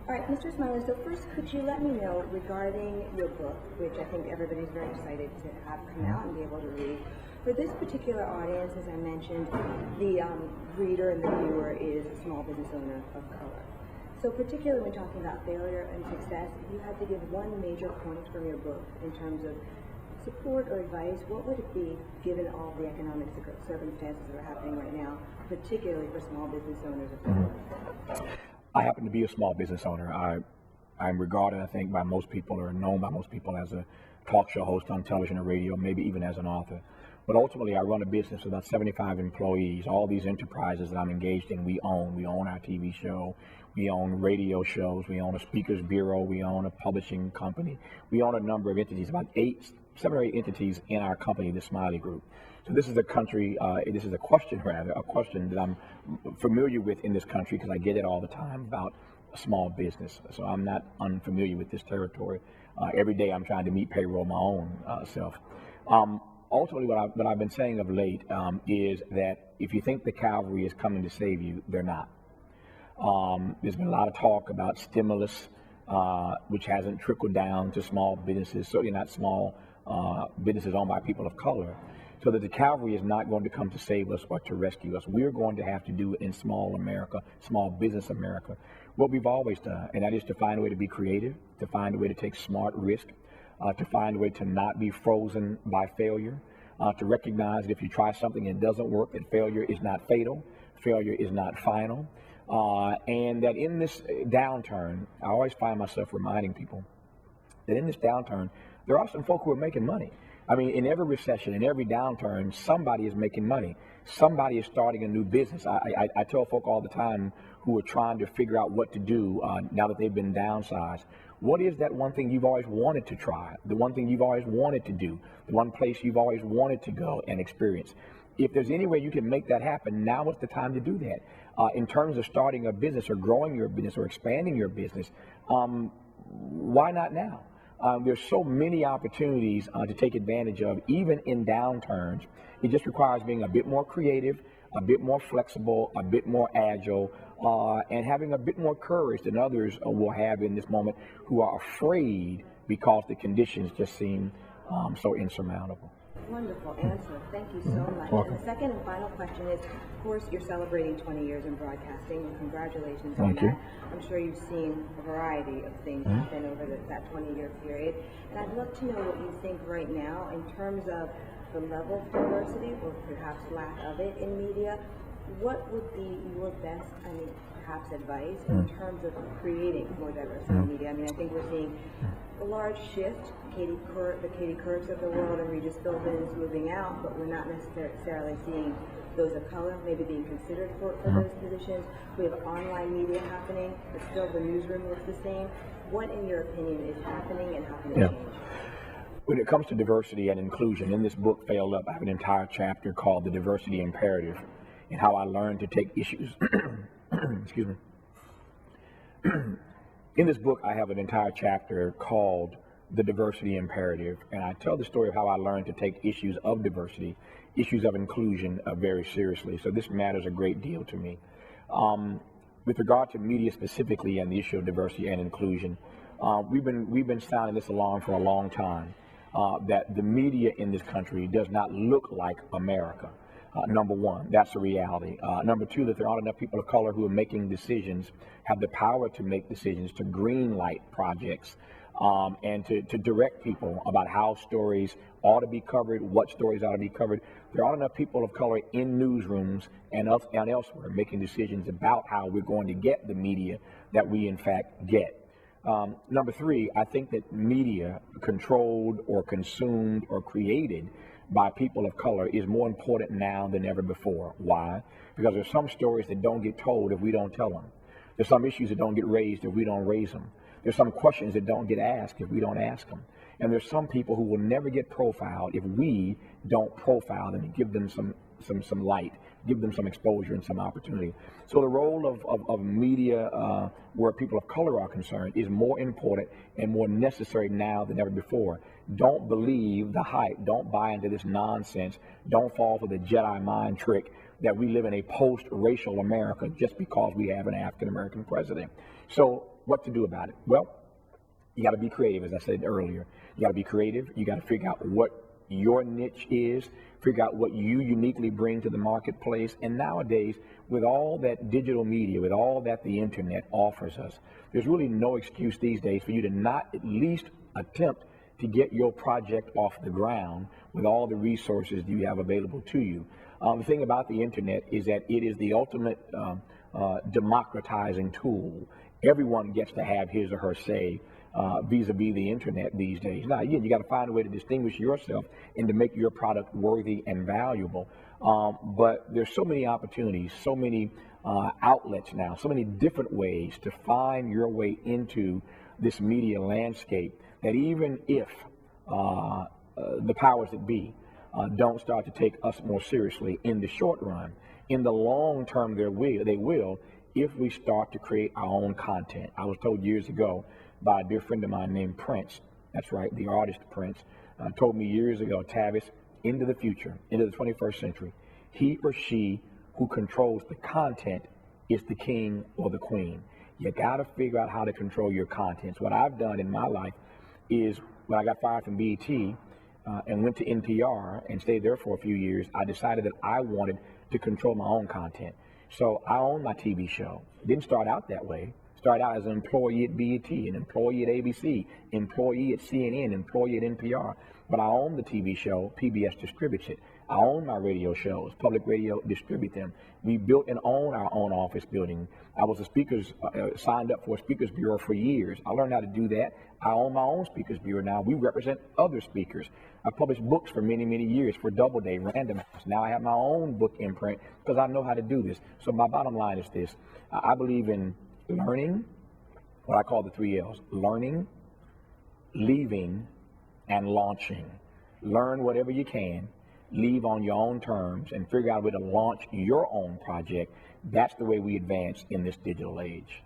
All right, Mr. Smiley, so first, could you let me know regarding your book, which I think everybody's very excited to have come out and be able to read. For this particular audience, as I mentioned, the reader and the viewer is a small business owner of color. So particularly when talking about failure and success, if you had to give one major point from your book in terms of support or advice, what would it be given all the economic circumstances that are happening right now, particularly for small business owners of color? I happen to be a small business owner. I'm regarded, I think, by most people, or known by most people, as a talk show host on television or radio, maybe even as an author. But ultimately, I run a business with about 75 employees. All these enterprises that I'm engaged in, we own. We own our TV show. We own radio shows. We own a speakers bureau. We own a publishing company. We own a number of entities, about 7 or 8 entities in our company, the Smiley Group. So this is a question that I'm familiar with in this country because I get it all the time about small business. So I'm not unfamiliar with this territory. Every day I'm trying to meet payroll my own self. Ultimately, what I've been saying of late is that if you think the cavalry is coming to save you, they're not. There's been a lot of talk about stimulus, which hasn't trickled down to small businesses, certainly not small businesses owned by people of color. So that the cavalry is not going to come to save us or to rescue us. We're going to have to do in small America, small business America, what we've always done, and that is to find a way to be creative, to find a way to take smart risk, to find a way to not be frozen by failure, to recognize that if you try something and it doesn't work, that failure is not fatal, failure is not final, and that in this downturn, I always find myself reminding people that in this downturn, there are some folk who are making money. I mean, in every recession, in every downturn, somebody is making money. Somebody is starting a new business. I tell folk all the time who are trying to figure out what to do now that they've been downsized. What is that one thing you've always wanted to try? The one thing you've always wanted to do? The one place you've always wanted to go and experience? If there's any way you can make that happen, now is the time to do that. In terms of starting a business or growing your business or expanding your business, why not now? There's so many opportunities to take advantage of, even in downturns. It just requires being a bit more creative, a bit more flexible, a bit more agile, and having a bit more courage than others will have in this moment who are afraid because the conditions just seem so insurmountable. Wonderful answer. Thank you so much. Welcome. And the second and final question is, of course, you're celebrating 20 years in broadcasting, and congratulations on Thank you. that. I'm sure you've seen a variety of things happen over that 20-year period. And I'd love to know what you think right now in terms of the level of diversity, or perhaps lack of it in media. What would be your best, perhaps advice in terms of creating more diversity in media? I mean, I think we're seeing a large shift, the Katie Courics of the world and Regis Philbins moving out, but we're not necessarily seeing those of color maybe being considered for those positions. We have online media happening, but still the newsroom looks the same. What, in your opinion, is happening, and how can it change? When it comes to diversity and inclusion, in this book, Failed Up, I have an entire chapter called The Diversity Imperative, and how I learned to take issues. Excuse me. In this book, I have an entire chapter called The Diversity Imperative, and I tell the story of how I learned to take issues of diversity, issues of inclusion very seriously. So this matters a great deal to me. With regard to media specifically and the issue of diversity and inclusion, we've been sounding this alarm for a long time, that the media in this country does not look like America. Number one, that's a reality. Number two, that there aren't enough people of color who are making decisions, have the power to make decisions, to green light projects, and to direct people about how stories ought to be covered, what stories ought to be covered. There aren't enough people of color in newsrooms and elsewhere making decisions about how we're going to get the media that we in fact get. Number three, I think that media controlled or consumed or created by people of color is more important now than ever before. Why? Because there's some stories that don't get told if we don't tell them. There's some issues that don't get raised if we don't raise them. There's some questions that don't get asked if we don't ask them. And there's some people who will never get profiled if we don't profile them and give them some light, give them some exposure and some opportunity. So the role of media where people of color are concerned is more important and more necessary now than ever before. Don't believe the hype. Don't buy into this nonsense. Don't fall for the Jedi mind trick that we live in a post-racial America just because we have an African-American president. So what to do about it? Well, you got to be creative, as I said earlier. You got to be creative. You got to figure out what your niche is, figure out what you uniquely bring to the marketplace. And nowadays, with all that digital media, with all that the internet offers us, there's really no excuse these days for you to not at least attempt to get your project off the ground with all the resources you have available to you. The thing about the internet is that it is the ultimate democratizing tool. Everyone gets to have his or her say vis-a-vis the internet these days. Now, again, you got to find a way to distinguish yourself and to make your product worthy and valuable. But there's so many opportunities, so many outlets now, so many different ways to find your way into this media landscape that even if the powers that be don't start to take us more seriously in the short run, in the long term they will if we start to create our own content. I was told years ago by a dear friend of mine named Prince, that's right, the artist Prince, told me years ago, Tavis, into the future, into the 21st century, he or she who controls the content is the king or the queen. You got to figure out how to control your contents. What I've done in my life is when I got fired from BET and went to NPR and stayed there for a few years, I decided that I wanted to control my own content. So I own my TV show. It didn't start out that way. Started out as an employee at BET, an employee at ABC, employee at CNN, employee at NPR. But I own the TV show, PBS distributes it. I own my radio shows, public radio distribute them. We built and own our own office building. I was signed up for a speakers bureau for years. I learned how to do that. I own my own speakers bureau now. We represent other speakers. I published books for many, many years for Doubleday, Random House. Now I have my own book imprint because I know how to do this. So my bottom line is this. I believe in learning, what I call the 3 L's: learning, leaving, and launching. Learn whatever you can, leave on your own terms, and figure out a way to launch your own project. That's the way we advance in this digital age.